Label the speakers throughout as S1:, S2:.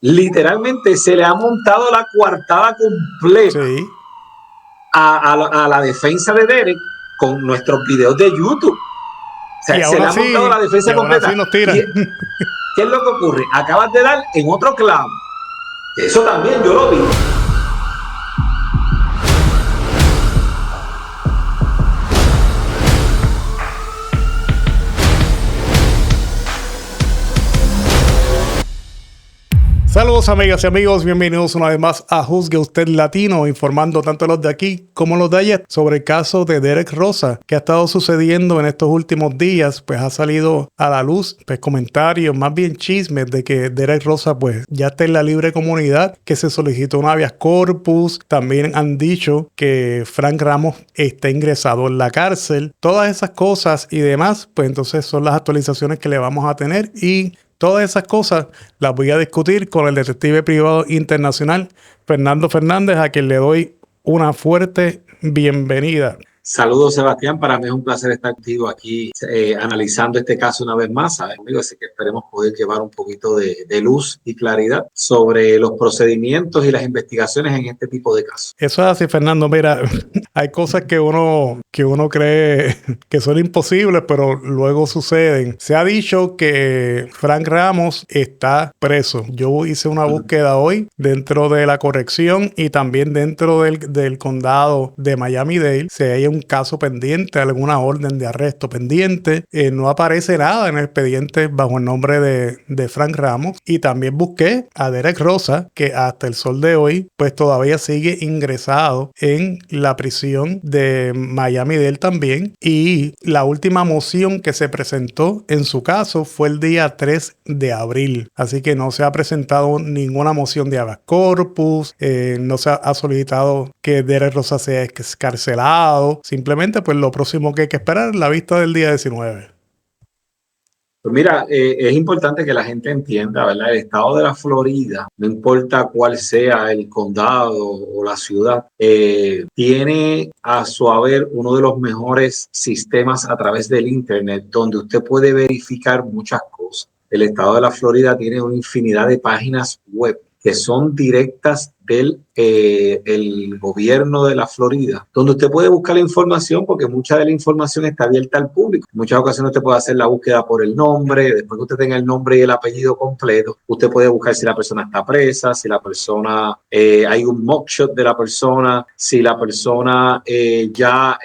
S1: literalmente se le ha montado la coartada completa a la defensa de Derek con nuestros videos de YouTube. O sea, se le ha montado la defensa completa. ¿Qué es lo que ocurre? Acabas de dar en otro clavo. Eso también yo lo vi.
S2: Saludos amigas y amigos, bienvenidos una vez más a Juzgue Usted Latino, informando tanto los de aquí como los de allá sobre el caso de Derek Rosa, que ha estado sucediendo en estos últimos días. Pues ha salido a la luz pues comentarios, más bien chismes de que Derek Rosa pues ya está en la libre comunidad, que se solicitó un habeas corpus. También han dicho que Frank Ramos está ingresado en la cárcel. Todas esas cosas y demás, pues entonces son las actualizaciones que le vamos a tener, y todas esas cosas las voy a discutir con el detective privado internacional Fernando Fernández, a quien le doy una fuerte bienvenida.
S1: Saludos, Sebastián. Para mí es un placer estar contigo aquí analizando este caso una vez más, ¿sabes, amigo? Así que esperemos poder llevar un poquito de luz y claridad sobre los procedimientos y las investigaciones en este tipo de casos.
S2: Eso es así, Fernando. Mira, hay cosas que uno cree que son imposibles, pero luego suceden. Se ha dicho que Frank Ramos está preso. Yo hice una búsqueda hoy dentro de la corrección y también dentro del condado de Miami-Dade. Si hay un caso pendiente, alguna orden de arresto pendiente, no aparece nada en el expediente bajo el nombre de Frank Ramos. Y también busqué a Derek Rosa, que hasta el sol de hoy pues todavía sigue ingresado en la prisión de Miami-Dade también. Y la última moción que se presentó en su caso fue el día 3 de abril. Así que no se ha presentado ninguna moción de habeas corpus, no se ha solicitado que Derek Rosa sea excarcelado. Simplemente pues lo próximo que hay que esperar es la vista del día 19.
S1: Pues mira, es importante que la gente entienda, ¿verdad? El estado de la Florida, no importa cuál sea el condado o la ciudad, tiene a su haber uno de los mejores sistemas a través del Internet, donde usted puede verificar muchas cosas. El estado de la Florida tiene una infinidad de páginas web que son directas del el gobierno de la Florida, donde usted puede buscar la información, porque mucha de la información está abierta al público. En muchas ocasiones usted puede hacer la búsqueda por el nombre. Después que usted tenga el nombre y el apellido completo, usted puede buscar si la persona está presa, si la persona, hay un mugshot de la persona, si la persona ya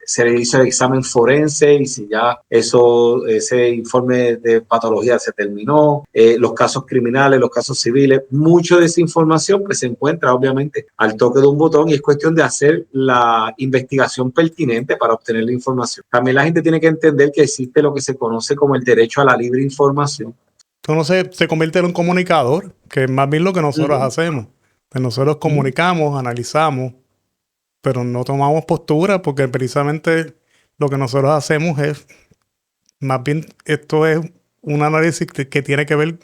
S1: se le hizo el examen forense y si ya ese informe de patología se terminó, los casos criminales, los casos civiles. Mucho de esa información pues se encuentra obviamente al toque de un botón, y es cuestión de hacer la investigación pertinente para obtener la información. También la gente tiene que entender que existe lo que se conoce como el derecho a la libre información.
S2: Entonces se convierte en un comunicador, que es más bien lo que nosotros hacemos. Pues nosotros comunicamos, analizamos, pero no tomamos postura, porque precisamente lo que nosotros hacemos es, más bien esto es un análisis que tiene que ver,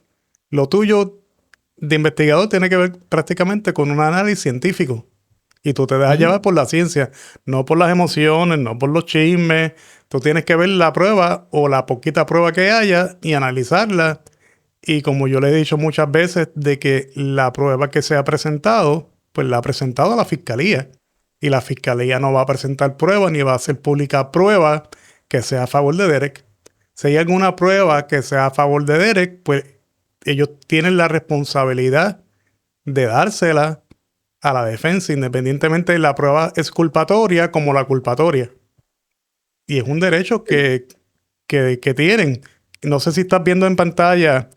S2: lo tuyo de investigador tiene que ver prácticamente con un análisis científico, y tú te dejas llevar por la ciencia, no por las emociones, no por los chismes. Tú tienes que ver la prueba o la poquita prueba que haya y analizarla. Y como yo le he dicho muchas veces, de que la prueba que se ha presentado, pues la ha presentado la fiscalía, y la fiscalía no va a presentar prueba ni va a hacer pública prueba que sea a favor de Derek. Si hay alguna prueba que sea a favor de Derek, pues ellos tienen la responsabilidad de dársela a la defensa, independientemente de la prueba exculpatoria como la culpatoria. Y es un derecho que tienen. No sé si estás viendo en pantalla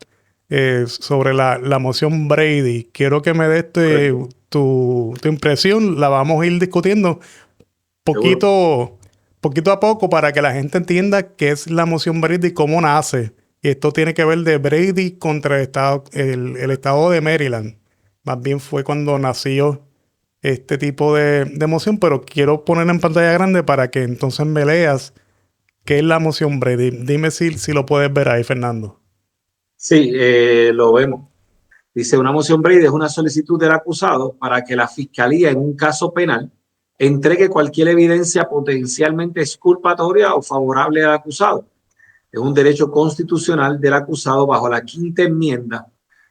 S2: sobre la moción Brady. Quiero que me des tu impresión. La vamos a ir discutiendo poquito a poco para que la gente entienda qué es la moción Brady y cómo nace. Y esto tiene que ver de Brady contra el estado de Maryland. Más bien fue cuando nació este tipo de moción, pero quiero poner en pantalla grande para que entonces me leas qué es la moción Brady. Dime si lo puedes ver ahí, Fernando.
S1: Sí, lo vemos. Dice, una moción Brady es una solicitud del acusado para que la fiscalía en un caso penal entregue cualquier evidencia potencialmente exculpatoria o favorable al acusado. Es un derecho constitucional del acusado bajo la quinta enmienda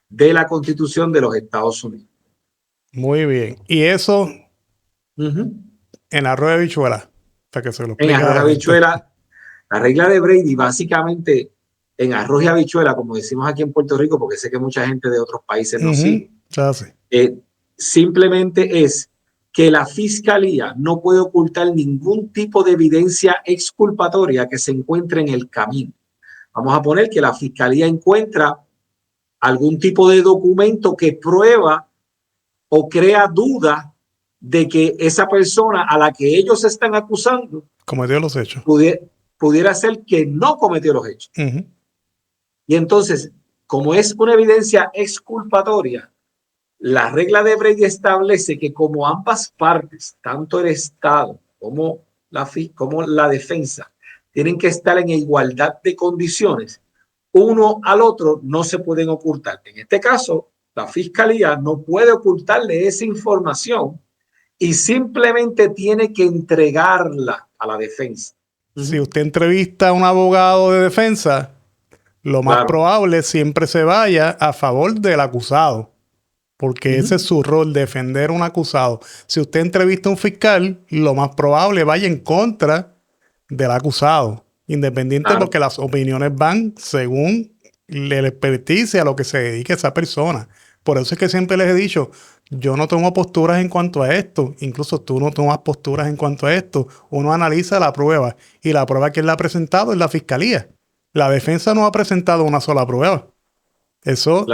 S1: de la Constitución de los Estados Unidos.
S2: Muy bien. Y eso en arroz de habichuela. Para que se lo explique
S1: En arroz
S2: a
S1: y
S2: la gente.
S1: habichuela, la regla de Brady, básicamente, en arroz y habichuela, como decimos aquí en Puerto Rico, porque sé que mucha gente de otros países nos sigue, simplemente es que la fiscalía no puede ocultar ningún tipo de evidencia exculpatoria que se encuentre en el camino. Vamos a poner que la fiscalía encuentra algún tipo de documento que prueba o crea duda de que esa persona a la que ellos están acusando
S2: cometió los hechos.
S1: Pudiera ser que no cometió los hechos. Y entonces, como es una evidencia exculpatoria, la regla de Brady establece que como ambas partes, tanto el Estado como la defensa, tienen que estar en igualdad de condiciones, uno al otro no se pueden ocultar. En este caso, la fiscalía no puede ocultarle esa información y simplemente tiene que entregarla a la defensa.
S2: Si usted entrevista a un abogado de defensa, lo más probable siempre se vaya a favor del acusado, porque ese es su rol, defender a un acusado. Si usted entrevista a un fiscal, lo más probable vaya en contra del acusado, independiente porque las opiniones van según el expertise a lo que se dedique esa persona. Por eso es que siempre les he dicho, yo no tomo posturas en cuanto a esto, incluso tú no tomas posturas en cuanto a esto. Uno analiza la prueba y la prueba que él ha presentado es la fiscalía. La defensa no ha presentado una sola prueba. Eso,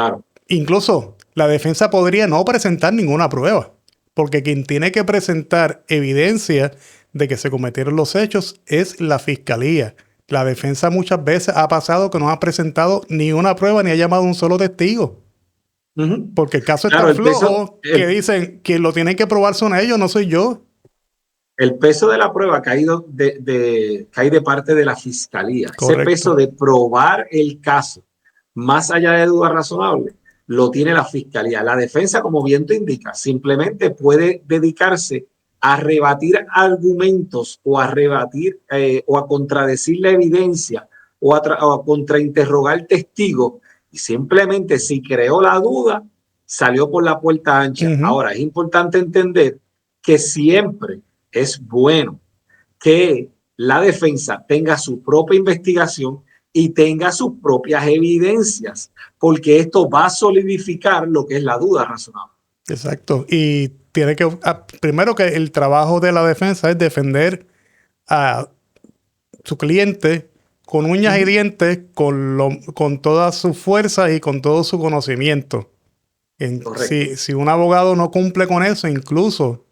S2: incluso la defensa podría no presentar ninguna prueba, porque quien tiene que presentar evidencia de que se cometieron los hechos es la fiscalía. La defensa muchas veces ha pasado que no ha presentado ni una prueba ni ha llamado a un solo testigo. Porque el caso está flojo, que dicen que lo tienen que probar son ellos, no soy yo.
S1: El peso de la prueba cae de parte de la fiscalía. Correcto. Ese peso de probar el caso, más allá de duda razonable, lo tiene la fiscalía. La defensa, como bien te indica, simplemente puede dedicarse a rebatir argumentos o a rebatir o a contradecir la evidencia o a contrainterrogar testigos. Y simplemente si creó la duda, salió por la puerta ancha. Ahora, es importante entender que siempre es bueno que la defensa tenga su propia investigación y tenga sus propias evidencias, porque esto va a solidificar lo que es la duda razonable.
S2: Exacto. Y tiene que, primero que el trabajo de la defensa es defender a su cliente con uñas y dientes, con todas sus fuerzas y con todo su conocimiento. Si un abogado no cumple con eso, incluso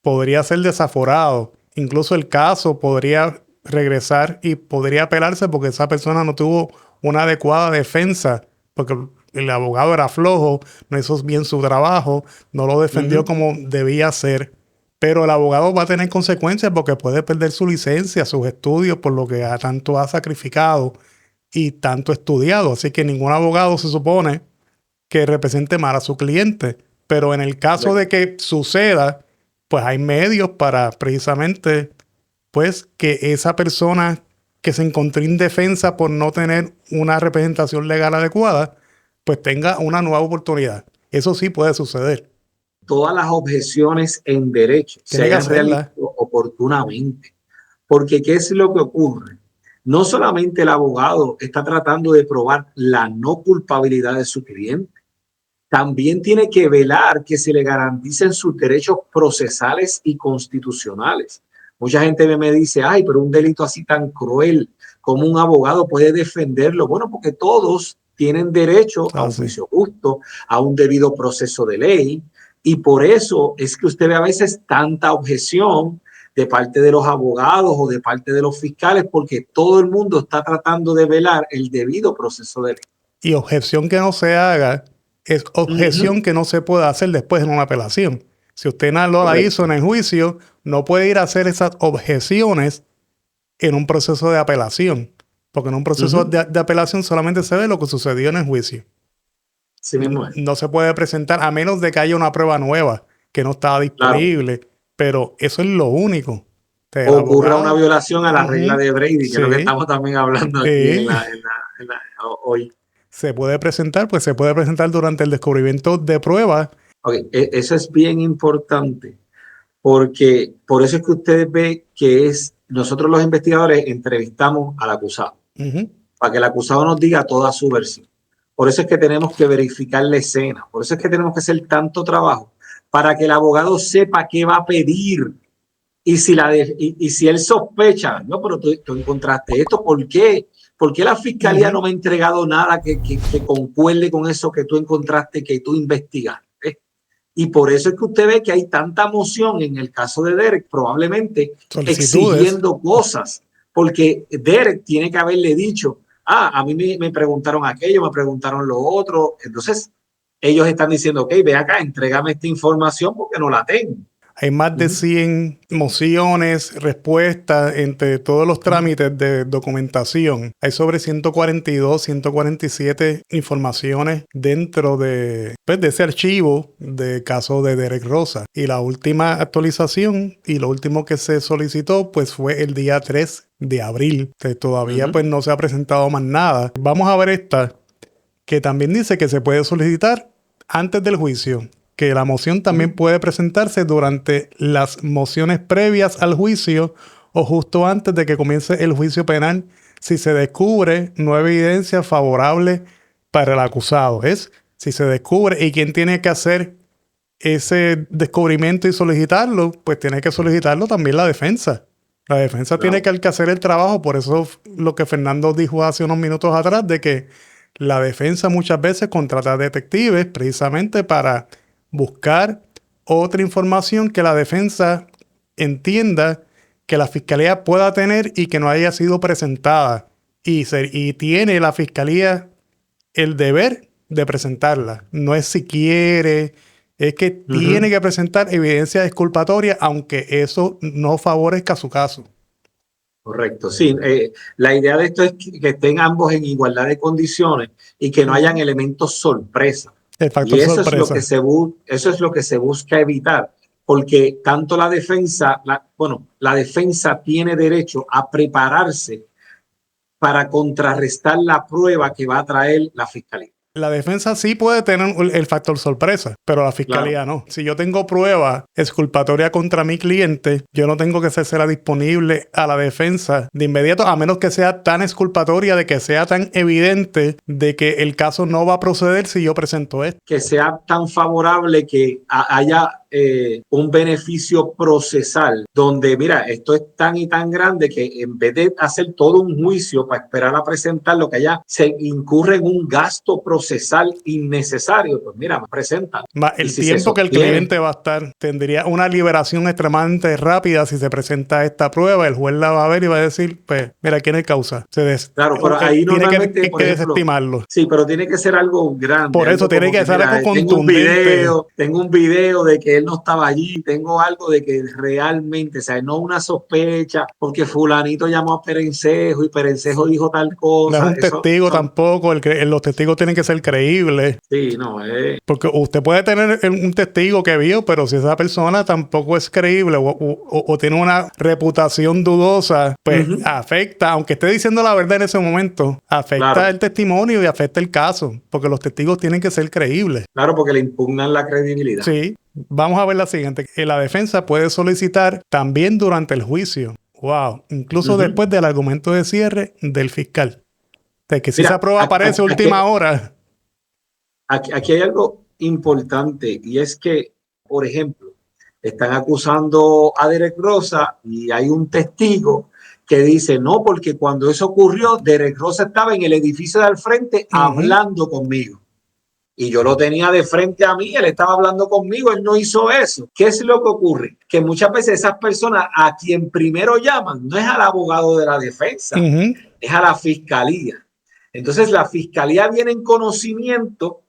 S2: podría ser desaforado. Incluso el caso podría regresar y podría apelarse porque esa persona no tuvo una adecuada defensa, porque el abogado era flojo, no hizo bien su trabajo, no lo defendió como debía ser. Pero el abogado va a tener consecuencias porque puede perder su licencia, sus estudios, por lo que tanto ha sacrificado y tanto estudiado. Así que ningún abogado se supone que represente mal a su cliente. Pero en el caso de que suceda, pues hay medios para precisamente, pues, que esa persona que se encontró indefensa por no tener una representación legal adecuada, pues tenga una nueva oportunidad. Eso sí puede suceder.
S1: Todas las objeciones en derecho se hayan realizado oportunamente. Porque ¿qué es lo que ocurre? No solamente el abogado está tratando de probar la no culpabilidad de su cliente, también tiene que velar que se le garanticen sus derechos procesales y constitucionales. Mucha gente me dice, ay, pero un delito así tan cruel, ¿cómo un abogado puede defenderlo? Bueno, porque todos tienen derecho a un juicio justo, a un debido proceso de ley, y por eso es que usted ve a veces tanta objeción de parte de los abogados o de parte de los fiscales, porque todo el mundo está tratando de velar el debido proceso de ley.
S2: Y objeción que no se haga es objeción que no se puede hacer después en una apelación. Si usted no la hizo en el juicio, no puede ir a hacer esas objeciones en un proceso de apelación. Porque en un proceso de apelación solamente se ve lo que sucedió en el juicio.
S1: Sí mismo es.
S2: No se puede presentar a menos de que haya una prueba nueva que no estaba disponible. Pero eso es lo único.
S1: Ocurra una violación a la regla de Brady, que es lo que estamos también hablando aquí hoy.
S2: se puede presentar, pues se puede presentar durante el descubrimiento de pruebas.
S1: Okay, eso es bien importante, porque por eso es que ustedes ven que nosotros los investigadores entrevistamos al acusado, para que el acusado nos diga toda su versión. Por eso es que tenemos que verificar la escena, por eso es que tenemos que hacer tanto trabajo, para que el abogado sepa qué va a pedir. Y si él sospecha, no, pero tú encontraste esto, ¿por qué? ¿Por qué la fiscalía no me ha entregado nada que concuerde con eso que tú encontraste, que tú investigaste? Y por eso es que usted ve que hay tanta moción en el caso de Derek, probablemente exigiendo cosas, porque Derek tiene que haberle dicho, a mí me preguntaron aquello, me preguntaron lo otro. Entonces, ellos están diciendo, ok, ve acá, entrégame esta información porque no la tengo.
S2: Hay más de 100 mociones, respuestas entre todos los trámites de documentación. Hay sobre 142, 147 informaciones dentro de ese archivo de caso de Derek Rosa. Y la última actualización y lo último que se solicitó pues fue el día 3 de abril. Entonces, todavía pues no se ha presentado más nada. Vamos a ver esta que también dice que se puede solicitar antes del juicio. Que la moción también puede presentarse durante las mociones previas al juicio o justo antes de que comience el juicio penal si se descubre nueva evidencia favorable para el acusado. Si se descubre y quién tiene que hacer ese descubrimiento y solicitarlo, pues tiene que solicitarlo también la defensa. La defensa tiene que hacer el trabajo, por eso lo que Fernando dijo hace unos minutos atrás de que la defensa muchas veces contrata detectives precisamente para buscar otra información que la defensa entienda que la fiscalía pueda tener y que no haya sido presentada. Y tiene la fiscalía el deber de presentarla. No es si quiere, es que tiene que presentar evidencia exculpatoria, aunque eso no favorezca su caso.
S1: Correcto, sí. La idea de esto es que estén ambos en igualdad de condiciones y que no hayan elementos sorpresa.
S2: El factor
S1: y eso
S2: sorpresa.
S1: eso es lo que se busca evitar, porque tanto la defensa, la defensa tiene derecho a prepararse para contrarrestar la prueba que va a traer la fiscalía.
S2: La defensa sí puede tener el factor sorpresa, pero la fiscalía no. Si yo tengo prueba exculpatoria contra mi cliente, yo no tengo que hacerla disponible a la defensa de inmediato, a menos que sea tan exculpatoria, de que sea tan evidente de que el caso no va a proceder si yo presento esto.
S1: Que sea tan favorable que haya un beneficio procesal, donde mira, esto es tan y tan grande que en vez de hacer todo un juicio para esperar a presentar lo que haya, se incurre en un gasto procesal innecesario. Pues mira, me presentan.
S2: El tiempo que el cliente va a estar, tendría una liberación extremadamente rápida si se presenta esta prueba, el juez la va a ver y va a decir, pues mira, ¿quién es causa?
S1: Claro, pero ahí normalmente
S2: tiene que desestimarlo.
S1: Sí, pero tiene que ser algo grande.
S2: Por eso tiene que ser algo contundente.
S1: Tengo un video de que él no estaba allí, tengo algo de que realmente, o sea, no una sospecha, porque fulanito llamó a Perencejo y Perencejo dijo tal cosa.
S2: No es un testigo tampoco, los testigos tienen que ser creíbles.
S1: Sí, no,
S2: porque usted puede tener un testigo que vio, pero si esa persona tampoco es creíble o tiene una reputación dudosa, pues afecta, aunque esté diciendo la verdad en ese momento, afecta el testimonio y afecta el caso, porque los testigos tienen que ser creíbles.
S1: Claro, porque le impugnan la credibilidad.
S2: Sí. Vamos a ver la siguiente. La defensa puede solicitar también durante el juicio. Wow. Incluso después del argumento de cierre del fiscal. De que si esa prueba aparece última hora.
S1: Aquí hay algo importante y es que, por ejemplo, están acusando a Derek Rosa y hay un testigo que dice, no, porque cuando eso ocurrió, Derek Rosa estaba en el edificio de al frente hablando conmigo. Y yo lo tenía de frente a mí, él estaba hablando conmigo, él no hizo eso. ¿Qué es lo que ocurre? Que muchas veces esas personas a quien primero llaman no es al abogado de la defensa, es a la fiscalía. Entonces la fiscalía viene en conocimiento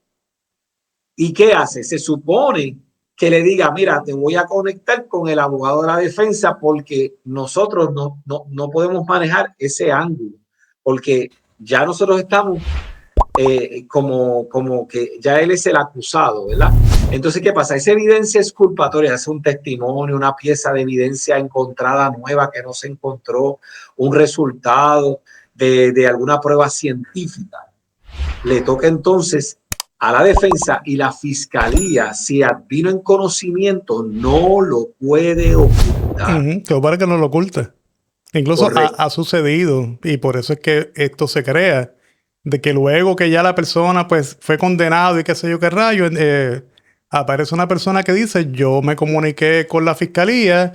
S1: y ¿qué hace? Se supone que le diga, mira, te voy a conectar con el abogado de la defensa porque nosotros no podemos manejar ese ángulo, porque ya nosotros estamos... como que ya él es el acusado, ¿verdad? Entonces, ¿qué pasa? Esa evidencia exculpatoria, es un testimonio, una pieza de evidencia encontrada nueva que no se encontró, un resultado de alguna prueba científica. le toca entonces a la defensa, y la fiscalía, si advino en conocimiento, no lo puede ocultar.
S2: Todo para que no lo oculte. Incluso
S1: Correcto.
S2: ha sucedido, y por eso es que esto se crea, de que luego que ya la persona pues fue condenado y qué sé yo qué rayo, aparece una persona que dice, yo me comuniqué con la fiscalía,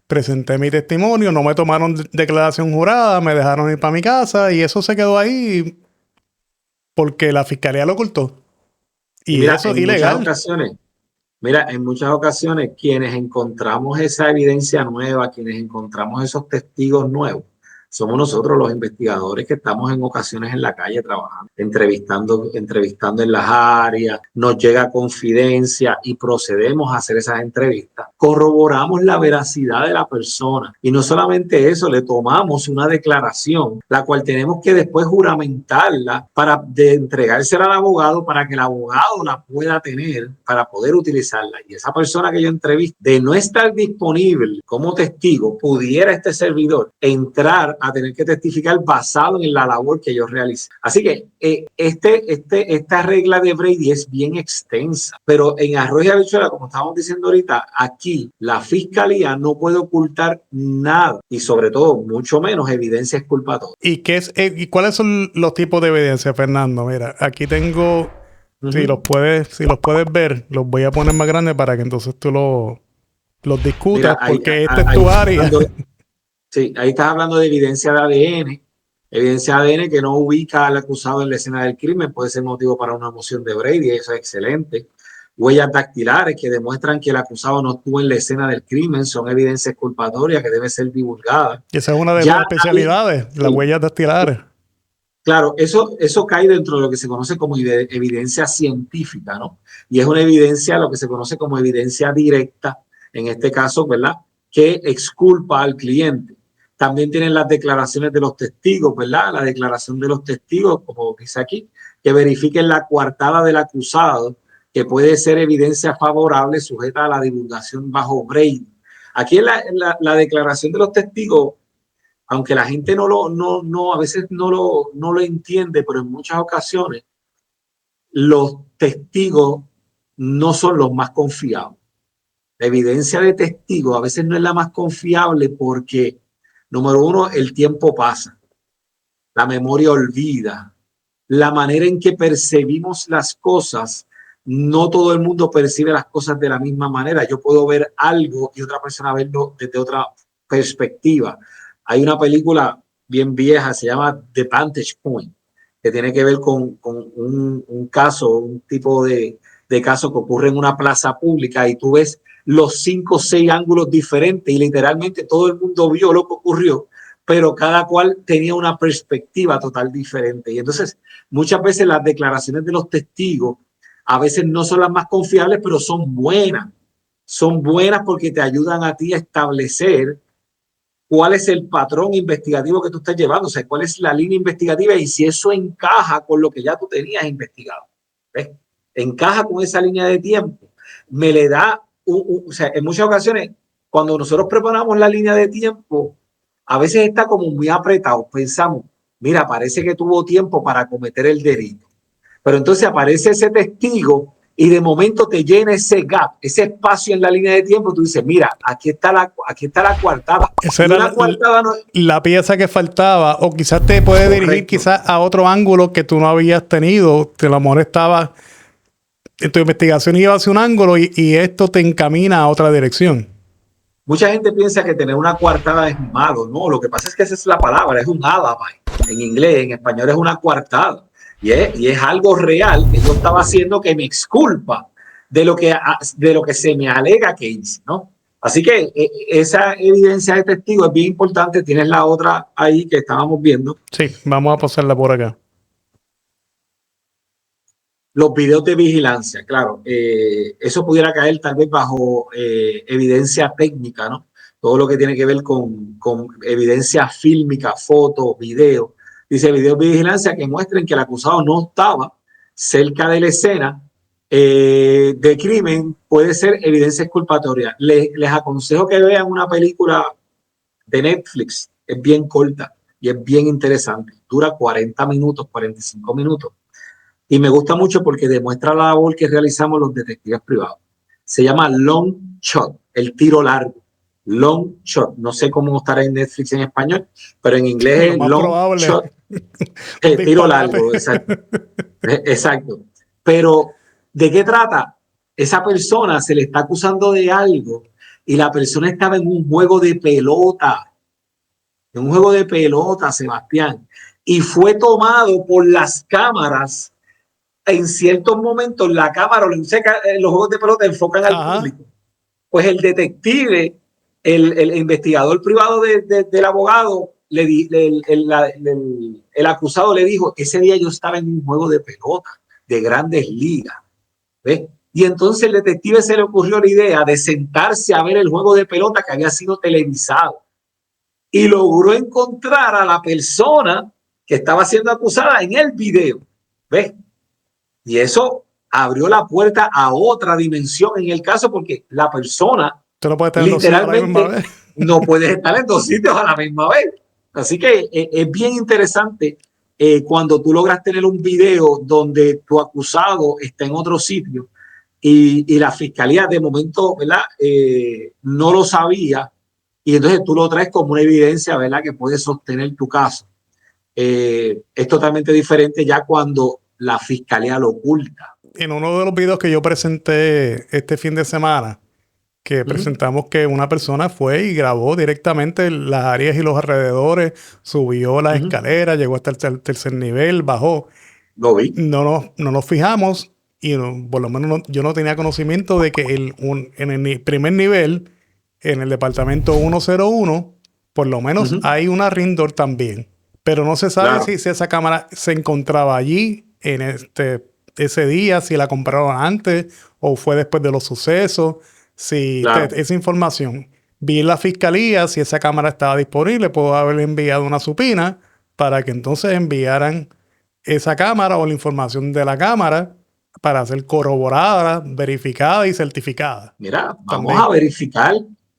S2: presenté mi testimonio, no me tomaron declaración jurada, me dejaron ir para mi casa, y eso se quedó ahí porque la fiscalía lo ocultó.
S1: Y
S2: Y eso es ilegal.
S1: mira, en muchas ocasiones quienes encontramos esa evidencia nueva, quienes encontramos esos testigos nuevos, somos nosotros los investigadores que estamos en ocasiones en la calle trabajando, entrevistando en las áreas, nos llega confidencia y procedemos a hacer esas entrevistas. Corroboramos la veracidad de la persona y no solamente eso, le tomamos una declaración, la cual tenemos que después juramentarla para entregársela al abogado para que el abogado la pueda tener para poder utilizarla. Y esa persona que yo entrevisto, de no estar disponible como testigo, pudiera este servidor entrar a tener que testificar basado en la labor que yo realicé. Así que esta regla de Brady es bien extensa, pero en arroz y habichuela, como estábamos diciendo ahorita, aquí la fiscalía no puede ocultar nada y sobre todo mucho menos evidencia exculpatoria.
S2: ¿Y cuáles son los tipos de evidencia, Fernando? Mira, aquí tengo, si los puedes ver, los voy a poner más grandes para que entonces tú los discutas,
S1: Mira,
S2: porque esta es tu área.
S1: Sí, ahí estás hablando de evidencia de ADN. Evidencia de ADN que no ubica al acusado en la escena del crimen puede ser motivo para una moción de Brady, eso es excelente. Huellas dactilares que demuestran que el acusado no estuvo en la escena del crimen son evidencia exculpatoria que debe ser divulgada.
S2: Esa es una de tus especialidades, las huellas dactilares.
S1: Claro, eso cae dentro de lo que se conoce como evidencia científica, ¿no? Y es una evidencia, lo que se conoce como evidencia directa, en este caso, ¿verdad?, que exculpa al cliente. También tienen las declaraciones de los testigos, ¿verdad? La declaración de los testigos, como dice aquí, que verifiquen la coartada del acusado, que puede ser evidencia favorable sujeta a la divulgación bajo Brady. Aquí en la declaración de los testigos, aunque la gente a veces no lo entiende, pero en muchas ocasiones los testigos no son los más confiables. La evidencia de testigos a veces no es la más confiable porque, número uno, el tiempo pasa, la memoria olvida, la manera en que percibimos las cosas, no todo el mundo percibe las cosas de la misma manera. Yo puedo ver algo y otra persona verlo desde otra perspectiva. Hay una película bien vieja, se llama The Vantage Point, que tiene que ver con un caso, un tipo de caso que ocurre en una plaza pública y tú ves los 5 o 6 ángulos diferentes y literalmente todo el mundo vio lo que ocurrió, pero cada cual tenía una perspectiva total diferente. Y entonces muchas veces las declaraciones de los testigos a veces no son las más confiables, pero son buenas. Son buenas porque te ayudan a ti a establecer cuál es el patrón investigativo que tú estás llevando, o sea, cuál es la línea investigativa y si eso encaja con lo que ya tú tenías investigado. ¿Ves? Encaja con esa línea de tiempo. Me le da, o sea, en muchas ocasiones, cuando nosotros preparamos la línea de tiempo, a veces está como muy apretado. Pensamos, mira, parece que tuvo tiempo para cometer el delito. Pero entonces aparece ese testigo y de momento te llena ese gap, ese espacio en la línea de tiempo. Tú dices, mira, aquí está la coartada.
S2: Esa era la pieza que faltaba, o quizás te puede dirigir quizás a otro ángulo que tú no habías tenido. Te lo mejor estaba en tu investigación, iba hacia un ángulo y esto te encamina a otra dirección.
S1: Mucha gente piensa que tener una coartada es malo. No, lo que pasa es que esa es la palabra, es un alibi. En inglés, en español es una coartada. Y es algo real que yo estaba haciendo que me exculpa de lo que se me alega que hice, ¿no? Así que esa evidencia de testigo es bien importante. Tienes la otra ahí que estábamos viendo.
S2: Sí, vamos a pasarla por acá.
S1: Los videos de vigilancia, claro, eso pudiera caer tal vez bajo evidencia técnica, ¿no? Todo lo que tiene que ver con evidencia fílmica, fotos, videos. Dice videos de vigilancia que muestren que el acusado no estaba cerca de la escena de crimen, puede ser evidencia exculpatoria. Les aconsejo que vean una película de Netflix, es bien corta y es bien interesante. Dura 40 minutos, 45 minutos. Y me gusta mucho porque demuestra la labor que realizamos los detectives privados. Se llama Long Shot, el tiro largo. Long Shot. No sé cómo estará en Netflix en español, pero en inglés
S2: Lo
S1: es
S2: más
S1: Long
S2: probable,
S1: Shot,
S2: un
S1: tiro
S2: disparate.
S1: largo, exacto. Exacto. Pero, ¿de qué trata? Esa persona se le está acusando de algo y la persona estaba en un juego de pelota, Sebastián, y fue tomado por las cámaras. En ciertos momentos la cámara, los juegos de pelota enfocan al
S2: Ajá.
S1: público. Pues el detective, el investigador privado del abogado, el acusado le dijo, ese día yo estaba en un juego de pelota de grandes ligas. ¿Ves? Y entonces el detective se le ocurrió la idea de sentarse a ver el juego de pelota que había sido televisado y logró encontrar a la persona que estaba siendo acusada en el video. ¿Ves? Y eso abrió la puerta a otra dimensión en el caso porque la persona
S2: Tú no puedes estar en dos sitios a la misma
S1: literalmente
S2: vez.
S1: no puede estar en dos sitios a la misma vez. Así que es bien interesante cuando tú logras tener un video donde tu acusado está en otro sitio y la fiscalía de momento, ¿verdad? No lo sabía y entonces tú lo traes como una evidencia, ¿verdad? Que puede sostener tu caso. Es totalmente diferente ya cuando la fiscalía lo oculta.
S2: En uno de los videos que yo presenté este fin de semana, que presentamos que una persona fue y grabó directamente las áreas y los alrededores, subió las escaleras, llegó hasta el tercer nivel, bajó.
S1: Lo vi.
S2: No nos fijamos y por lo menos yo no tenía conocimiento de que en el primer nivel, en el departamento 101, por lo menos hay una ring door también. Pero no se sabe
S1: Claro.
S2: si esa cámara se encontraba allí en ese día, si la compraron antes o fue después de los sucesos. Si
S1: Claro.
S2: esa información vi en la fiscalía, si esa cámara estaba disponible, puedo haber enviado una supina para que entonces enviaran esa cámara o la información de la cámara para ser corroborada, verificada y certificada.
S1: Mira, vamos a
S2: También.
S1: verificar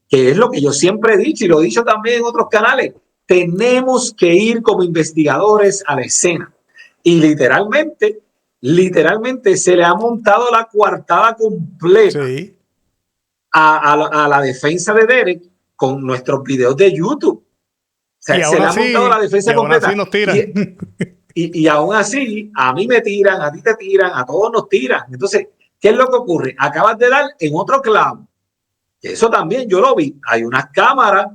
S1: que es lo que yo siempre he dicho y lo he dicho también en otros canales. Tenemos que ir como investigadores a la escena. Y literalmente se le ha montado la coartada completa
S2: Sí.
S1: a la defensa de Derek con nuestros videos de YouTube. O
S2: Y
S1: sea, se le ha montado la
S2: y
S1: defensa
S2: aún así
S1: completa.
S2: nos tiran.
S1: Y aún así, a mí me tiran, a ti te tiran, a todos nos tiran. Entonces, ¿qué es lo que ocurre? Acabas de dar en otro clavo. Eso también yo lo vi. Hay unas cámaras,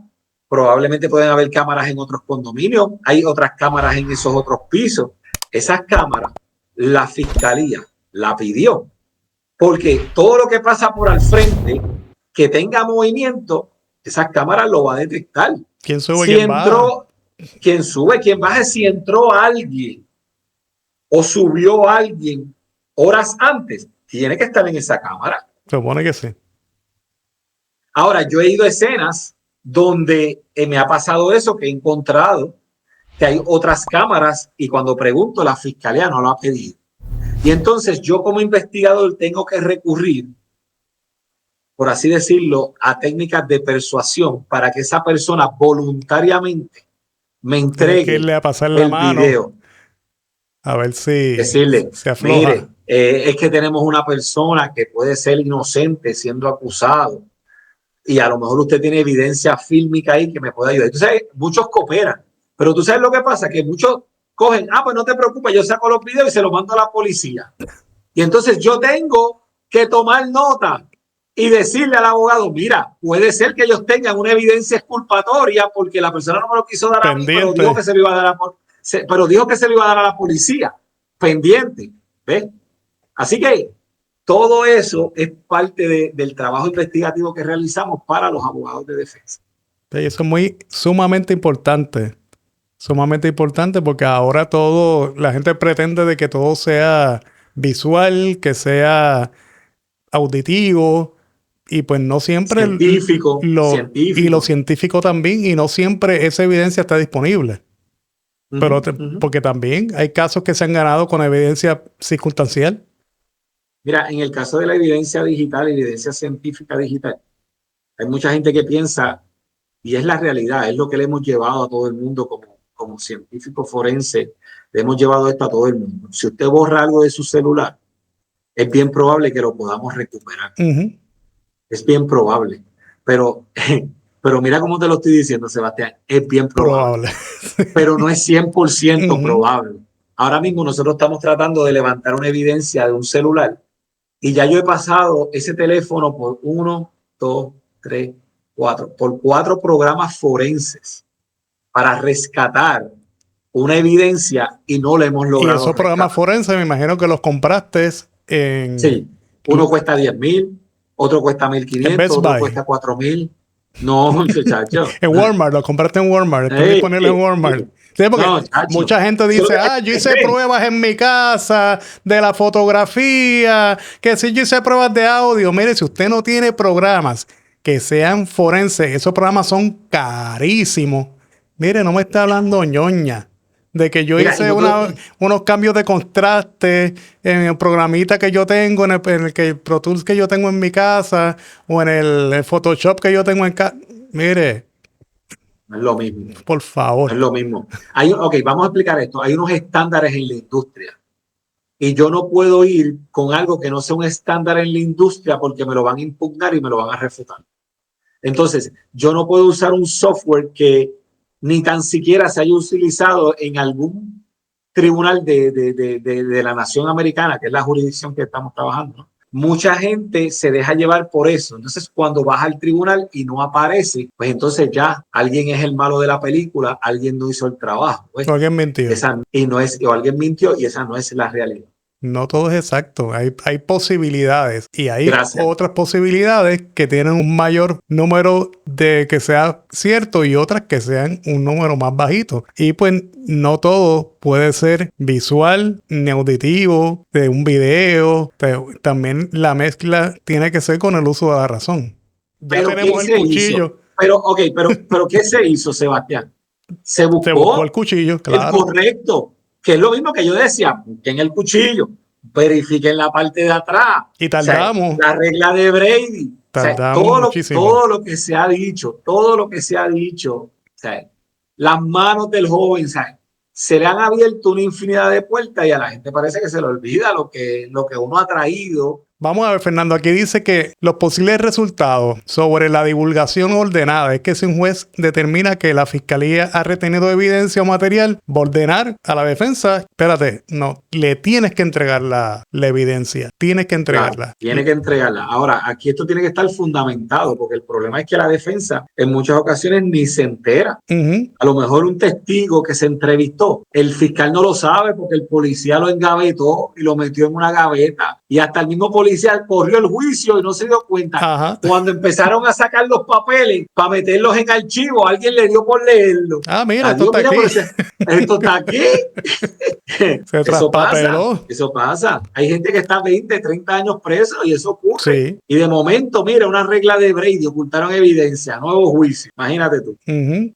S1: probablemente pueden haber cámaras en otros condominios, hay otras cámaras en esos otros pisos. Esas cámaras, la fiscalía la pidió, porque todo lo que pasa por al frente, que tenga movimiento, esas cámaras lo va a detectar.
S2: ¿Quién sube,
S1: Si
S2: quién baja?
S1: entró, quien sube, quien baja, si entró alguien o subió alguien horas antes, tiene que estar en esa cámara.
S2: Se supone que sí.
S1: Ahora, yo he ido a escenas donde me ha pasado eso, que he encontrado que hay otras cámaras y cuando pregunto, la fiscalía no lo ha pedido. Y entonces yo como investigador tengo que recurrir, por así decirlo, a técnicas de persuasión para que esa persona voluntariamente me
S2: Tienes que
S1: entregue
S2: irle a pasar la
S1: el
S2: mano
S1: video.
S2: a ver si
S1: Decirle,
S2: se afloja.
S1: mire, es que tenemos una persona que puede ser inocente siendo acusado y a lo mejor usted tiene evidencia fílmica ahí que me puede ayudar. Entonces, muchos cooperan, pero tú sabes lo que pasa, que muchos cogen, pues no te preocupes, yo saco los videos y se los mando a la policía. Y entonces yo tengo que tomar nota y decirle al abogado, mira, puede ser que ellos tengan una evidencia exculpatoria porque la persona no me lo quiso dar a mí, pero dijo que
S2: Pendiente.
S1: se lo iba a dar pero dijo que se lo iba a dar a la policía. Pendiente, ¿ves? Así que todo eso es parte del trabajo investigativo que realizamos para los abogados de defensa.
S2: Sí, eso es muy sumamente importante. Sumamente importante porque ahora todo, la gente pretende de que todo sea visual, que sea auditivo, y pues no siempre y lo
S1: Científico.
S2: científico también, y no siempre esa evidencia está disponible. Pero porque también hay casos que se han ganado con evidencia circunstancial.
S1: Mira, en el caso de la evidencia digital, evidencia científica digital, hay mucha gente que piensa, y es la realidad, es lo que le hemos llevado a todo el mundo como como científicos forenses, le hemos llevado esto a todo el mundo. Si usted borra algo de su celular, es bien probable que lo podamos recuperar. Es bien probable. Pero mira cómo te lo estoy diciendo, Sebastián. Es bien probable. Pero no es 100% probable. Ahora mismo nosotros estamos tratando de levantar una evidencia de un celular y ya yo he pasado ese teléfono por 1, 2, 3, 4, por 4 programas forenses para rescatar una evidencia y no la hemos logrado.
S2: Y esos programas forenses me imagino que los compraste en...
S1: Sí, uno cuesta 10,000, otro cuesta 1,500, otro cuesta 4,000. No, muchacho.
S2: En Walmart, lo compraste en Walmart. Están disponibles en Walmart. Sí, porque mucha gente dice, yo hice pruebas en mi casa de la fotografía, que si yo hice pruebas de audio. Mire, si usted no tiene programas que sean forenses, esos programas son carísimos. Mire, no me está hablando ñoña de que yo hice unos cambios de contraste en el programita que yo tengo, en el Pro Tools que yo tengo en mi casa, o en el Photoshop que yo tengo en casa. Mire.
S1: No es lo mismo.
S2: Por favor.
S1: No es lo mismo. Vamos a explicar esto. Hay unos estándares en la industria. Y yo no puedo ir con algo que no sea un estándar en la industria porque me lo van a impugnar y me lo van a refutar. Entonces, yo no puedo usar un software que ni tan siquiera se haya utilizado en algún tribunal de la nación americana, que es la jurisdicción que estamos trabajando, ¿no? Mucha gente se deja llevar por eso. Entonces, cuando vas al tribunal y no aparece, pues entonces ya alguien es el malo de la película, alguien no hizo el trabajo. Pues.
S2: O alguien mintió.
S1: O alguien mintió y esa no es la realidad.
S2: No todo es exacto. Hay posibilidades y hay otras posibilidades que tienen un mayor número de que sea cierto y otras que sean un número más bajito. Y pues no todo puede ser visual ni auditivo de un video. También la mezcla tiene que ser con el uso de la razón.
S1: Ya tenemos el cuchillo. Pero ¿qué se hizo, Sebastián? Se buscó
S2: el cuchillo, claro.
S1: El correcto. Que es lo mismo que yo decía, busquen el cuchillo, verifiquen la parte de atrás.
S2: Y tardamos.
S1: O sea, la regla de Brady. Todo lo que se ha dicho, o sea, las manos del joven, ¿sabes? Se le han abierto una infinidad de puertas y a la gente parece que se le olvida lo que uno ha traído.
S2: Vamos a ver, Fernando, aquí dice que los posibles resultados sobre la divulgación ordenada es que si un juez determina que la fiscalía ha retenido evidencia o material, va a ordenar a la defensa, le tienes que entregar la evidencia, tienes que entregarla.
S1: Claro, tiene que entregarla. Ahora, aquí esto tiene que estar fundamentado, porque el problema es que la defensa en muchas ocasiones ni se entera. A lo mejor un testigo que se entrevistó, el fiscal no lo sabe porque el policía lo engavetó y lo metió en una gaveta y hasta el mismo policía corrió el juicio y no se dio cuenta.
S2: Ajá.
S1: Cuando empezaron a sacar los papeles para meterlos en archivo, alguien le dio por leerlo.
S2: Mira, esto está aquí.
S1: Esto está aquí.
S2: Eso
S1: pasa. Hay gente que está 20, 30 años preso y eso ocurre.
S2: Sí.
S1: Y de momento, mira, una regla de Brady, ocultaron evidencia, nuevo juicio. Imagínate tú.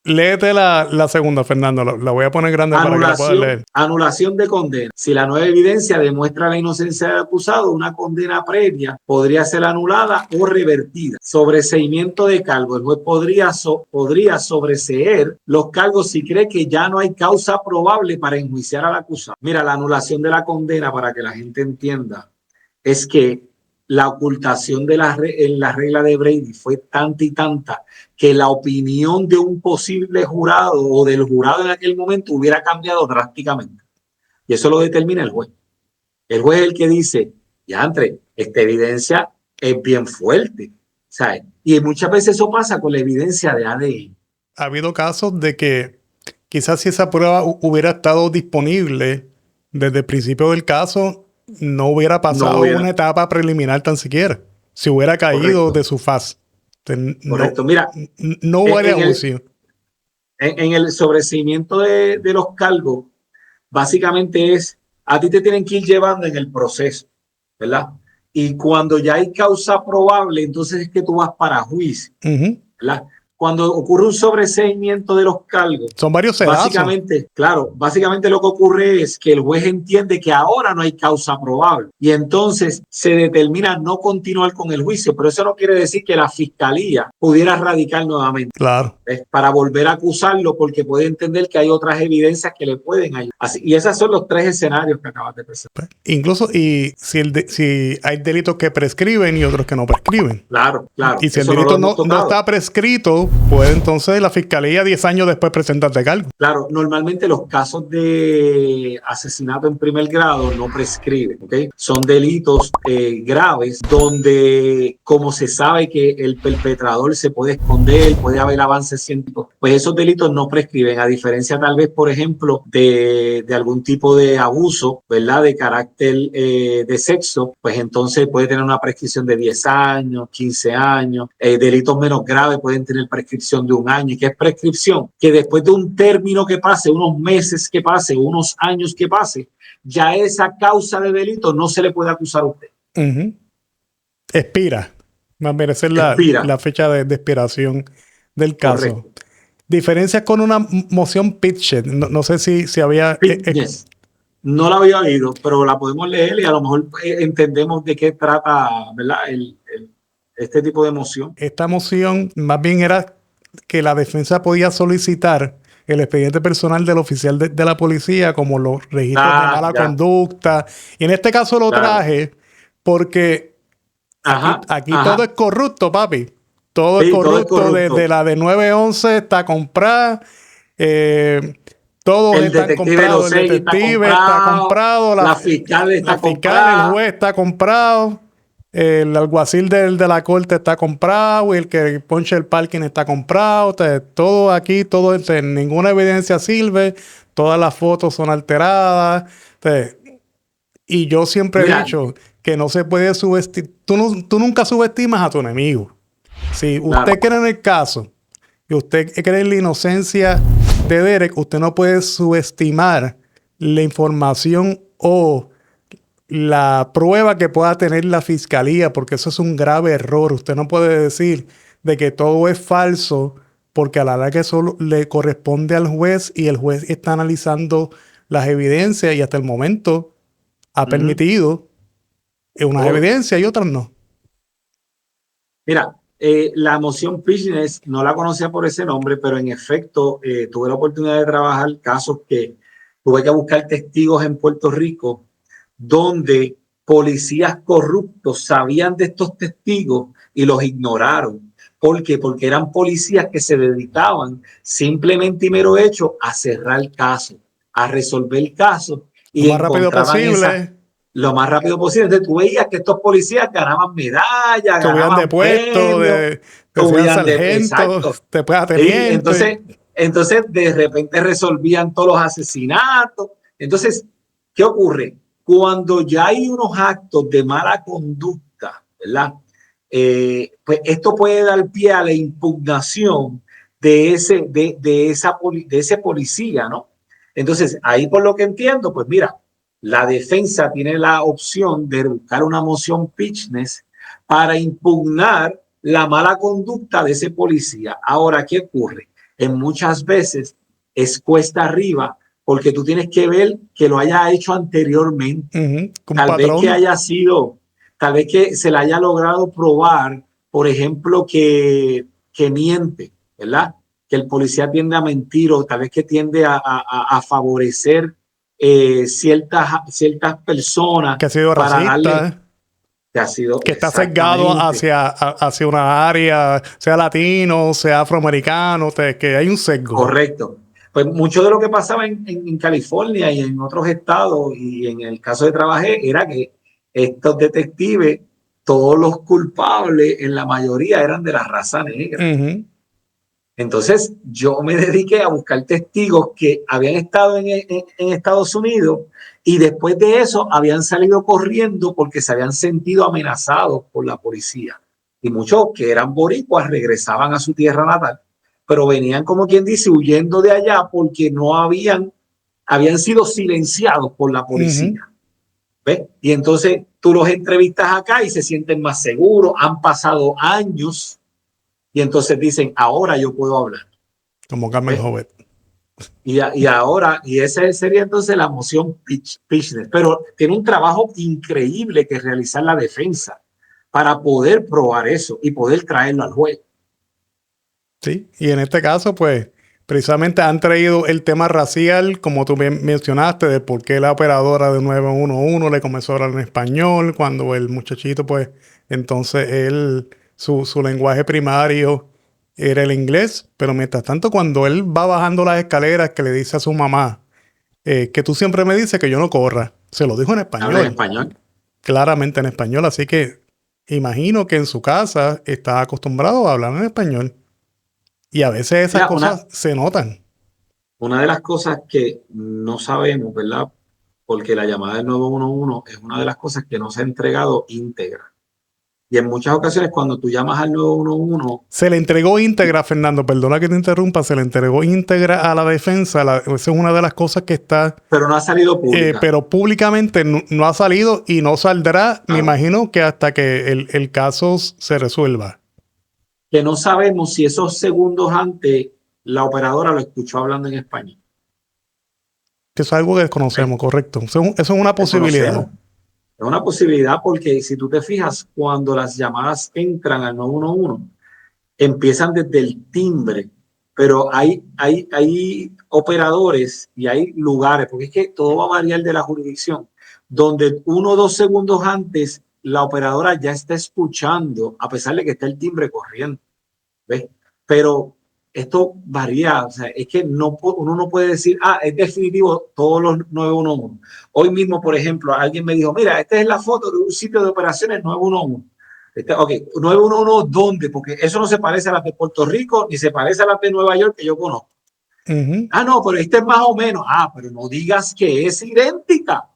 S2: Léete la segunda, Fernando. La voy a poner grande para que la puedas leer.
S1: Anulación de condena. Si la nueva evidencia demuestra la inocencia del acusado, una condena previa podría ser anulada o revertida. Sobreseimiento de cargo. El juez podría sobreseer los cargos si cree que ya no hay causa probable para enjuiciar al acusado. Mira, la anulación de la condena, para que la gente entienda, es que la ocultación de en la regla de Brady fue tanta y tanta que la opinión de un posible jurado o del jurado en aquel momento hubiera cambiado drásticamente. Y eso lo determina el juez. El juez es el que dice, diantre, esta evidencia es bien fuerte, ¿sabes? Y muchas veces eso pasa con la evidencia de ADN.
S2: Ha habido casos de que quizás si esa prueba hubiera estado disponible desde el principio del caso, no hubiera pasado una etapa preliminar tan siquiera. Si hubiera caído de su faz.
S1: Correcto. Mira,
S2: no hubiera juicio.
S1: En el sobreseimiento de los cargos, básicamente a ti te tienen que ir llevando en el proceso, ¿verdad? Y cuando ya hay causa probable, entonces es que tú vas para juicio, ¿verdad? cuando ocurre un sobreseimiento de los cargos,
S2: son varios sedazos.
S1: Básicamente lo que ocurre es que el juez entiende que ahora no hay causa probable y entonces se determina no continuar con el juicio, pero eso no quiere decir que la fiscalía pudiera radicar nuevamente.
S2: Claro.
S1: Para volver a acusarlo porque puede entender que hay otras evidencias que le pueden ayudar. Y esos son los 3 escenarios que acabas de presentar.
S2: Incluso, y si hay delitos que prescriben y otros que no prescriben.
S1: Claro.
S2: Y si el delito no está prescrito, puede entonces la fiscalía 10 años después presentarte cargo.
S1: Claro, normalmente los casos de asesinato en primer grado no prescriben, ¿ok? Son delitos graves donde, como se sabe que el perpetrador se puede esconder, puede haber avances científicos, pues esos delitos no prescriben, a diferencia tal vez, por ejemplo, de algún tipo de abuso, ¿verdad? De carácter de sexo, pues entonces puede tener una prescripción de 10 años, 15 años. Delitos menos graves pueden tener prescripción de 1 año. ¿Y qué es prescripción? Que después de un término que pase, unos meses que pase, unos años que pase, ya esa causa de delito no se le puede acusar a usted.
S2: Expira. Va a merecer la fecha de expiración del caso. Correcto. Diferencias con una moción Pitchet. No sé si había...
S1: No la había oído, pero la podemos leer y a lo mejor entendemos de qué trata, ¿verdad? Este tipo de moción.
S2: Esta moción más bien era que la defensa podía solicitar el expediente personal del oficial de la policía, como los registros de mala conducta. Y en este caso lo traje porque aquí todo es corrupto, papi. Todo es corrupto. Desde la de 911 está comprada. Todos están comprados. El detective está comprado. La fiscal está comprada. El juez está comprado. El alguacil de la corte está comprado. Y el que ponche el parking está comprado. Todo aquí, ninguna evidencia sirve. Todas las fotos son alteradas. Y yo siempre he dicho que no se puede subestimar. Tú nunca subestimas a tu enemigo. Si usted cree en el caso y usted cree en la inocencia de Derek, usted no puede subestimar la información o la prueba que pueda tener la fiscalía, porque eso es un grave error. Usted no puede decir de que todo es falso, porque a la larga solo le corresponde al juez y el juez está analizando las evidencias y hasta el momento ha permitido unas evidencias y otras no.
S1: Mira, la moción Pitchet no la conocía por ese nombre, pero en efecto tuve la oportunidad de trabajar casos que tuve que buscar testigos en Puerto Rico donde policías corruptos sabían de estos testigos y los ignoraron. ¿Por qué? Porque eran policías que se dedicaban simplemente y mero hecho a cerrar el caso, a resolver el caso y
S2: lo más rápido posible.
S1: Lo más rápido posible. Entonces tú veías que estos policías ganaban medallas,
S2: subían de puesto, subían sargento, después teniente.
S1: Entonces de repente resolvían todos los asesinatos. Entonces, ¿qué ocurre? Cuando ya hay unos actos de mala conducta, ¿verdad? Pues esto puede dar pie a la impugnación de ese policía, ¿no? Entonces, ahí por lo que entiendo, pues mira, la defensa tiene la opción de buscar una moción Pitchet para impugnar la mala conducta de ese policía. Ahora, ¿qué ocurre? En muchas veces es cuesta arriba porque tú tienes que ver que lo haya hecho anteriormente. Tal vez que se le haya logrado probar, por ejemplo, que miente, ¿verdad? Que el policía tiende a mentir o tal vez que tiende a favorecer ciertas personas.
S2: Que ha sido racista. Que está sesgado hacia una área, sea latino, sea afroamericano, que hay un sesgo.
S1: Correcto. Pues mucho de lo que pasaba en California y en otros estados, y en el caso de trabajé, era que estos detectives, todos los culpables, en la mayoría eran de la raza negra. Entonces, yo me dediqué a buscar testigos que habían estado en Estados Unidos y después de eso habían salido corriendo porque se habían sentido amenazados por la policía. Y muchos que eran boricuas regresaban a su tierra natal, pero venían, como quien dice, huyendo de allá porque no habían sido silenciados por la policía. ¿Ves? Y entonces tú los entrevistas acá y se sienten más seguros, han pasado años, Y entonces dicen, ahora yo puedo hablar.
S2: Como Carmen Jovet.
S1: Y ahora, y esa sería entonces la moción Pitchness, pero tiene un trabajo increíble que realizar la defensa para poder probar eso y poder traerlo al juez.
S2: Sí, y en este caso, pues, precisamente han traído el tema racial, como tú mencionaste, de por qué la operadora de 911 le comenzó a hablar en español, cuando el muchachito, pues, entonces su lenguaje primario era el inglés, pero mientras tanto, cuando él va bajando las escaleras, que le dice a su mamá, que tú siempre me dices que yo no corra, se lo dijo en
S1: Habla en
S2: español,
S1: español.
S2: claramente en español, así que imagino que en su casa está acostumbrado a hablar en español. Y a veces esas
S1: Mira,
S2: cosas se notan.
S1: una de las cosas que no sabemos, ¿verdad? Porque la llamada del 911 es una de las cosas que no se ha entregado íntegra. Y en muchas ocasiones cuando tú llamas al 911,
S2: Se le entregó íntegra, Fernando, perdona que te interrumpa, se le entregó íntegra a la defensa. Esa es una de las cosas que está,
S1: pero no ha salido pública.
S2: pero públicamente no ha salido y no saldrá, me
S1: Ah,
S2: imagino que hasta que el caso se resuelva.
S1: que no sabemos si esos segundos antes la operadora lo escuchó hablando en español.
S2: Que es algo que desconocemos, correcto. Eso es una posibilidad.
S1: Desconocemos. Es una posibilidad porque si tú te fijas, cuando las llamadas entran al 911, empiezan desde el timbre, pero hay operadores y hay lugares, porque es que todo va a variar de la jurisdicción, donde 1 o 2 segundos antes la operadora ya está escuchando, a pesar de que está el timbre corriendo, ¿ves? Pero esto varía, o sea, es que uno no puede decir, es definitivo todos los 911. Hoy mismo, por ejemplo, alguien me dijo, mira, esta es la foto de un sitio de operaciones 911. Ok, 911, ¿dónde? Porque eso no se parece a las de Puerto Rico, ni se parece a las de Nueva York que yo conozco. No, pero esta es más o menos. Pero no digas que es idéntica,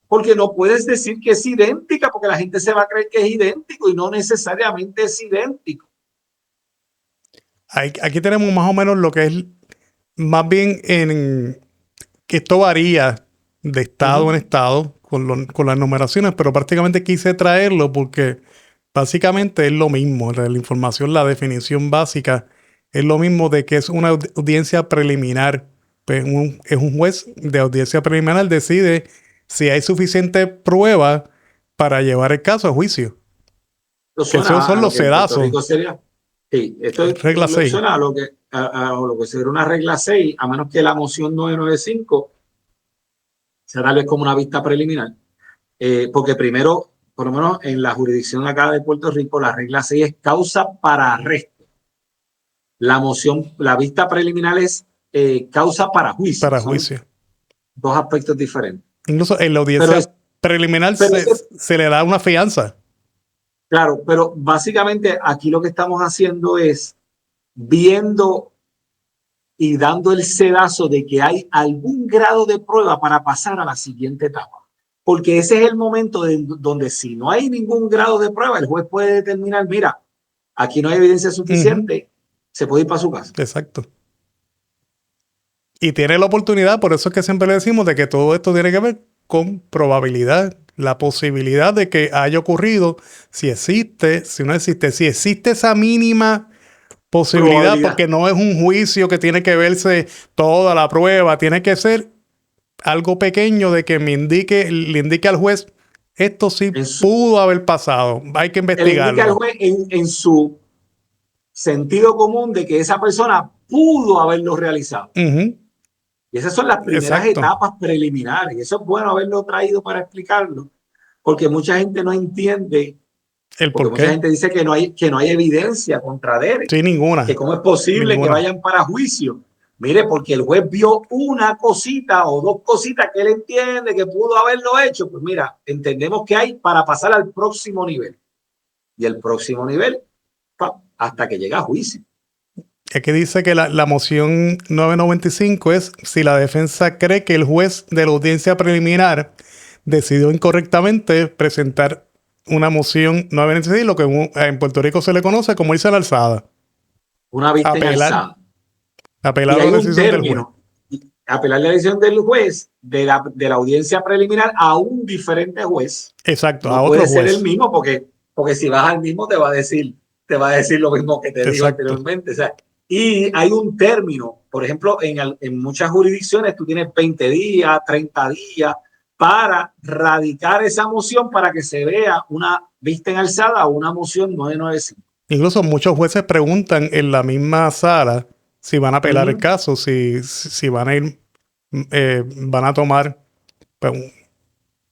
S1: porque no puedes decir que es idéntica, porque la gente se va a creer que es idéntico y no necesariamente es idéntico.
S2: Aquí tenemos más o menos lo que es, más bien que esto varía de estado en estado con las numeraciones, pero prácticamente quise traerlo porque básicamente es lo mismo. La información, la definición básica es lo mismo de que es una audiencia preliminar. Pues es un juez de audiencia preliminar decide si hay suficiente prueba para llevar el caso a juicio. Que esos son los sedazos.
S1: Sí, esto
S2: Regla 6.
S1: suena a lo que sería una regla 6, a menos que la moción 995 se darle como una vista preliminar. Porque primero, por lo menos en la jurisdicción acá de Puerto Rico, la regla 6 es causa para arresto. La moción, la vista preliminar es causa para juicio.
S2: Para juicio.
S1: Dos aspectos diferentes.
S2: Incluso en la audiencia preliminar se le da una fianza.
S1: Claro, pero básicamente aquí lo que estamos haciendo es viendo y dando el sedazo de que hay algún grado de prueba para pasar a la siguiente etapa. Porque ese es el momento donde si no hay ningún grado de prueba, el juez puede determinar, mira, aquí no hay evidencia suficiente, se puede ir para su casa.
S2: Exacto. Y tiene la oportunidad, por eso es que siempre le decimos de que todo esto tiene que ver con probabilidad. La posibilidad de que haya ocurrido, si existe, si no existe, si existe esa mínima posibilidad, porque no es un juicio que tiene que verse toda la prueba, tiene que ser algo pequeño de que le indique al juez, esto sí pudo haber pasado, hay que investigarlo.
S1: Le indica al juez en su sentido común de que esa persona pudo haberlo realizado. Y esas son las primeras etapas preliminares. Y eso es bueno haberlo traído para explicarlo, porque mucha gente no entiende. Porque mucha gente dice que no hay evidencia contra Derek.
S2: Sí, ninguna.
S1: Que cómo es posible que vayan para juicio. Mire, porque el juez vio una cosita o dos cositas que él entiende que pudo haberlo hecho. Pues mira, entendemos que hay para pasar al próximo nivel. Y el próximo nivel, hasta que llega a juicio.
S2: Aquí dice que la moción 995 es si la defensa cree que el juez de la audiencia preliminar decidió incorrectamente presentar una moción 996, lo que en Puerto Rico se le conoce como irse a la alzada.
S1: Una vista en alzada.
S2: Apelar a la decisión del juez.
S1: Apelar la decisión del juez de la audiencia preliminar a un diferente juez.
S2: Exacto,
S1: no
S2: a otro
S1: puede
S2: juez.
S1: ser el mismo porque si vas al mismo te va a decir, te va a decir lo mismo que te dijo
S2: Exacto.
S1: anteriormente. O sea, y hay un término, por ejemplo, en muchas jurisdicciones tú tienes 20 días, 30 días para radicar esa moción para que se vea una vista en alzada o una moción 995.
S2: Incluso muchos jueces preguntan en la misma sala si van a apelar el caso, si van a ir, van a tomar pues,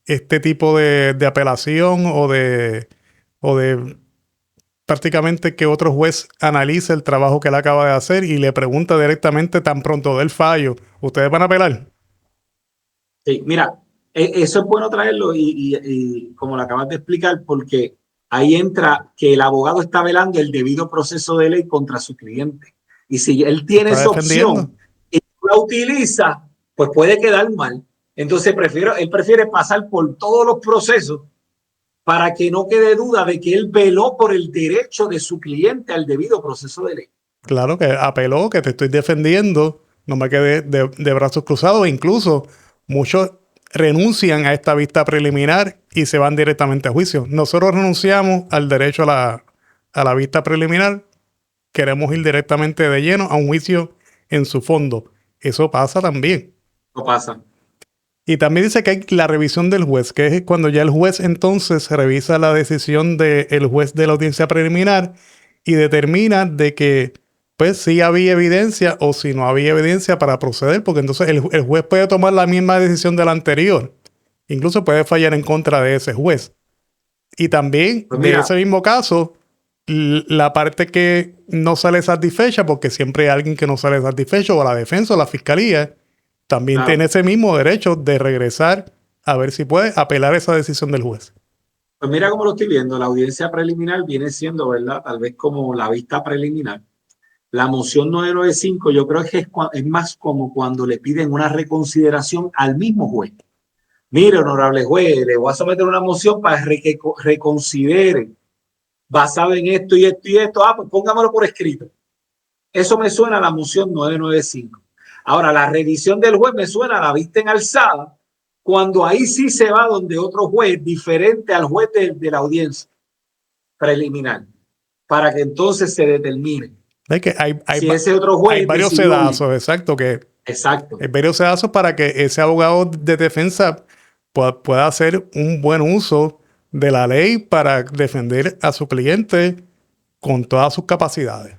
S2: este tipo de apelación o de prácticamente que otro juez analice el trabajo que él acaba de hacer y le pregunta directamente tan pronto del fallo, ¿ustedes van a apelar?
S1: Sí, mira, eso es bueno traerlo y como lo acabas de explicar, porque ahí entra que el abogado está velando el debido proceso de ley contra su cliente. Y si él tiene
S2: ¿Está
S1: esa
S2: defendiendo?
S1: opción y la utiliza, pues puede quedar mal. Entonces él prefiere pasar por todos los procesos para que no quede duda de que él veló por el derecho de su cliente al debido proceso de ley.
S2: Claro que apeló, que te estoy defendiendo, no me quedé de brazos cruzados. Incluso muchos renuncian a esta vista preliminar y se van directamente a juicio. Nosotros renunciamos al derecho a la vista preliminar, queremos ir directamente de lleno a un juicio en su fondo. Eso pasa también.
S1: No pasa.
S2: Y también dice que hay la revisión del juez, que es cuando ya el juez entonces revisa la decisión del juez de la audiencia preliminar y determina de que pues si había evidencia o si no había evidencia para proceder, porque entonces el juez puede tomar la misma decisión de la anterior. Incluso puede fallar en contra de ese juez. Y también
S1: Pues
S2: de
S1: mira,
S2: ese mismo caso, la parte que no sale satisfecha, porque siempre hay alguien que no sale satisfecho, o la defensa o la fiscalía, también
S1: claro,
S2: tiene ese mismo derecho de regresar a ver si puede apelar esa decisión del juez.
S1: pues mira cómo lo estoy viendo. La audiencia preliminar viene siendo, ¿verdad? Tal vez como la vista preliminar. La moción 995 yo creo que es más como cuando le piden una reconsideración al mismo juez. Mire, honorable juez, le voy a someter una moción para que reconsidere basado en esto y esto y esto. Ah, pues póngamelo por escrito. Eso me suena a la moción 995. Ahora, la revisión del juez me suena a la vista en alzada, cuando ahí sí se va donde otro juez, diferente al juez de la audiencia preliminar, para que entonces se determine
S2: Es que
S1: si ese otro
S2: hay
S1: juez
S2: varios
S1: decidió bien.
S2: sedazos, exacto, que
S1: Exacto.
S2: hay varios sedazos para que ese abogado de defensa pueda hacer un buen uso de la ley para defender a su cliente con todas sus capacidades.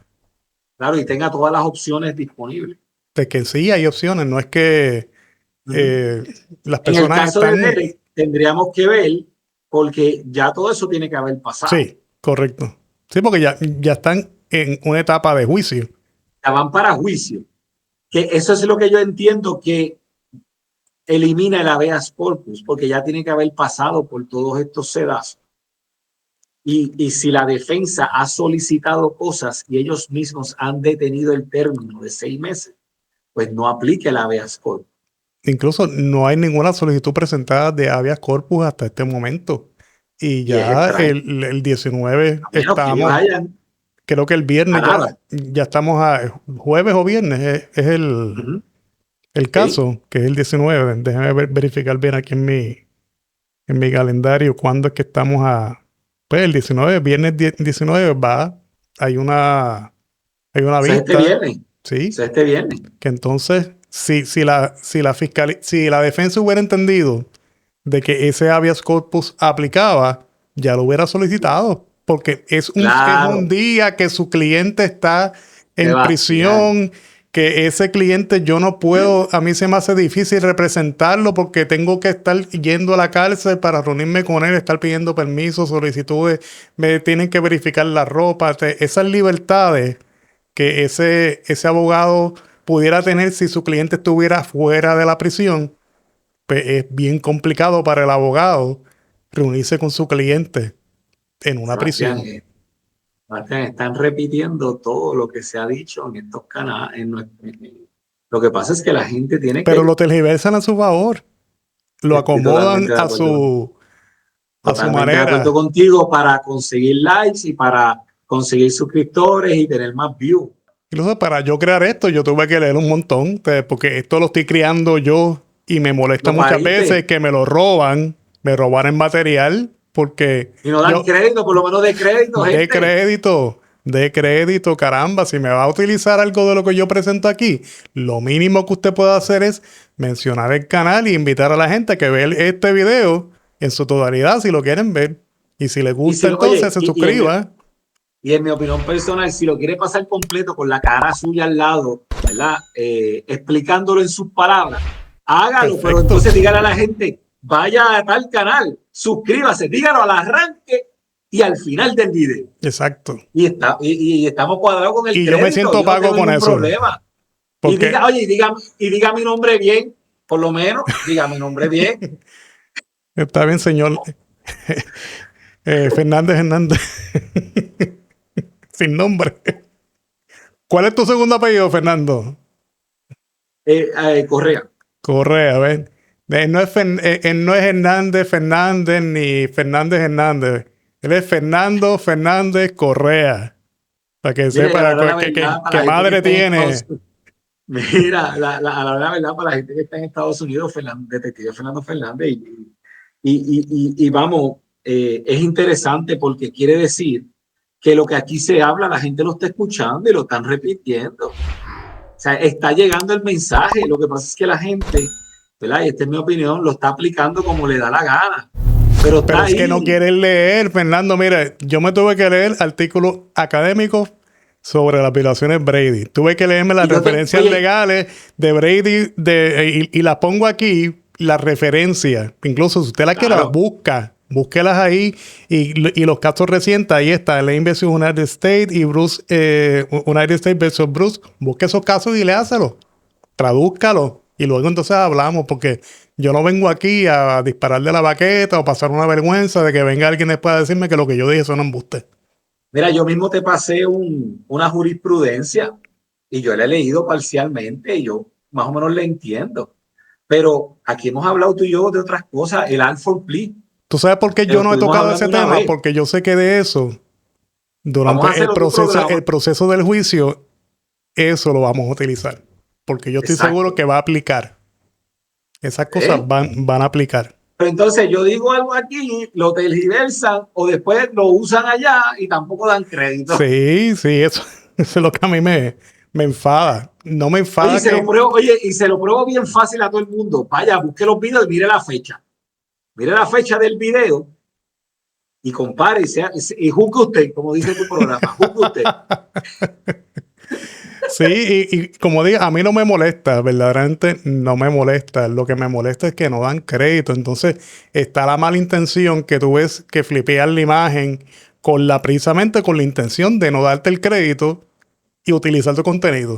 S1: Claro, y tenga todas las opciones disponibles.
S2: De que sí hay opciones, no es que eh, las
S1: En el
S2: personas
S1: caso de
S2: están...
S1: Derek, tendríamos que ver, porque ya todo eso tiene que haber pasado.
S2: Sí, correcto. Sí, porque ya están en una etapa de juicio.
S1: Ya van para juicio. Que eso es lo que yo entiendo que elimina el habeas corpus, porque ya tiene que haber pasado por todos estos sedazos. Y si la defensa ha solicitado cosas y ellos mismos han detenido el término de 6 meses, pues no aplique el habeas corpus.
S2: Incluso no hay ninguna solicitud presentada de habeas corpus hasta este momento. Y
S1: Y es
S2: ya
S1: extraño.
S2: el 19
S1: A menos que ellos
S2: estamos,
S1: hayan
S2: creo que el viernes
S1: nada.
S2: ya estamos a jueves o viernes, es el
S1: Sí,
S2: caso, que es el 19. Déjame verificar bien aquí en mi calendario cuándo es que estamos a... Pues el 19, viernes 19 hay una
S1: es este
S2: vista,
S1: viernes. Es
S2: ¿sí?
S1: este viernes.
S2: Que entonces, si la defensa hubiera entendido de que ese habeas corpus aplicaba, ya lo hubiera solicitado, porque es un
S1: Claro,
S2: día que su cliente está en
S1: Sebastián.
S2: prisión, que ese cliente yo no puedo, a mí se me hace difícil representarlo porque tengo que estar yendo a la cárcel para reunirme con él, estar pidiendo permisos, solicitudes, me tienen que verificar la ropa, esas libertades que ese abogado pudiera tener si su cliente estuviera fuera de la prisión, pues es bien complicado para el abogado reunirse con su cliente en una
S1: Sebastián,
S2: prisión.
S1: Sebastián, están repitiendo todo lo que se ha dicho en estos canales. Lo que pasa es que la gente tiene
S2: Pero
S1: que,
S2: lo tergiversan a su favor, lo
S1: estoy
S2: acomodan
S1: totalmente de acuerdo,
S2: a su
S1: totalmente de acuerdo
S2: manera.
S1: contigo para conseguir likes y para conseguir suscriptores y tener más views.
S2: Incluso para yo crear esto, yo tuve que leer un montón, porque esto lo estoy creando yo y me molesta
S1: Lo
S2: muchas veces
S1: pariste
S2: que me lo roban, me roban el material, porque
S1: y no dan
S2: yo
S1: crédito, por lo menos de crédito,
S2: de
S1: gente.
S2: crédito. de crédito, caramba, si me va a utilizar algo de lo que yo presento aquí, lo mínimo que usted puede hacer es mencionar el canal y invitar a la gente a que vea este video en su totalidad si lo quieren ver. Y si les gusta, entonces se suscriba.
S1: Y en mi opinión personal, si lo quiere pasar completo con la cara suya al lado, ¿verdad? Explicándolo en sus palabras, hágalo. Perfecto. Pero entonces dígale a la gente, vaya a tal canal, suscríbase, dígalo al arranque y al final del video.
S2: Exacto.
S1: Y estamos cuadrados con el crédito.
S2: Y yo me siento pago con eso.
S1: Problema. Y diga, oye, y diga mi nombre bien, por lo menos, diga mi nombre bien.
S2: Está bien, señor. Hernández. Sin nombre. ¿Cuál es tu segundo apellido, Fernando?
S1: Correa.
S2: Correa, ¿ven? No es Fernández ni Fernández Hernández. Él es Fernando Fernández Correa. Para que sepa qué madre tiene.
S1: Mira, la verdad, para la gente que está en Estados Unidos, detective Fernando Fernández, y vamos, es interesante porque quiere decir que lo que aquí se habla, la gente lo está escuchando y lo están repitiendo. O sea, está llegando el mensaje. Lo que pasa es que la gente, ¿verdad? Y esta es mi opinión, lo está aplicando como le da la gana. Pero
S2: es ahí. Que no quieren leer, Fernando. Mira, yo me tuve que leer artículos académicos sobre las violaciones Brady. Tuve que leerme las referencias legales de Brady y las pongo aquí, las referencias. Incluso si usted las quiere, las busca. Búsquelas ahí y los casos recientes, ahí está, Lane vs. United States y Bruce, United States vs. Bruce. Busque esos casos y léaselos, tradúzcalo y luego entonces hablamos, porque yo no vengo aquí a disparar de la baqueta o pasar una vergüenza de que venga alguien después a decirme que lo que yo dije son embustes.
S1: Mira, yo mismo te pasé una jurisprudencia y yo la he leído parcialmente y yo más o menos la entiendo, pero aquí hemos hablado tú y yo de otras cosas, el Alford Plea.
S2: ¿Tú sabes por qué yo no he tocado ese tema? Porque yo sé que de eso, durante el proceso del juicio, eso lo vamos a utilizar. Porque yo estoy seguro que va a aplicar. Esas cosas van a aplicar.
S1: Pero entonces yo digo algo aquí, lo tergiversan o después lo usan allá y tampoco dan crédito.
S2: Sí, eso es lo que a mí me enfada. No me enfada.
S1: Y se lo pruebo bien fácil a todo el mundo. Vaya, busque los videos y mire la fecha. Mire la fecha del video y compare y juzgue usted, como dice tu programa, juzgue usted.
S2: Sí, y como digo, a mí no me molesta, verdaderamente no me molesta. Lo que me molesta es que no dan crédito. Entonces está la mala intención que tú ves que flipean la imagen precisamente con la intención de no darte el crédito y utilizar tu contenido.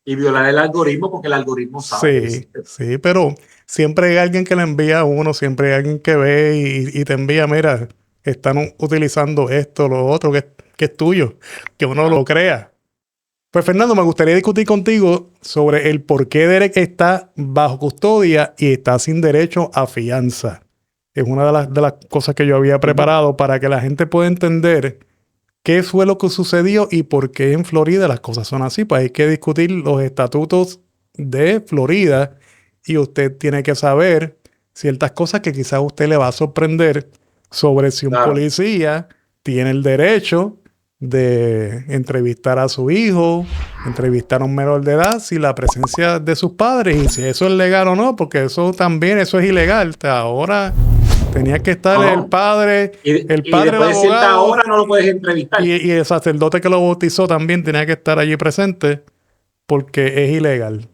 S1: Y violar el algoritmo porque el algoritmo sabe.
S2: Sí, pero siempre hay alguien que le envía a uno, siempre hay alguien que ve y te envía, mira, están utilizando esto, lo otro, que es tuyo, que uno lo crea. Pues Fernando, me gustaría discutir contigo sobre el por qué Derek está bajo custodia y está sin derecho a fianza. Es una de las cosas que yo había preparado para que la gente pueda entender qué fue lo que sucedió y por qué en Florida las cosas son así. Pues hay que discutir los estatutos de Florida y usted tiene que saber ciertas cosas que quizás a usted le va a sorprender sobre si un policía tiene el derecho de entrevistar a su hijo, entrevistar a un menor de edad, si la presencia de sus padres y si eso es legal o no, porque eso es ilegal. Ahora tenía que estar el padre,
S1: después de cierta hora no lo puedes entrevistar.
S2: Y el sacerdote que lo bautizó también tenía que estar allí presente porque es ilegal.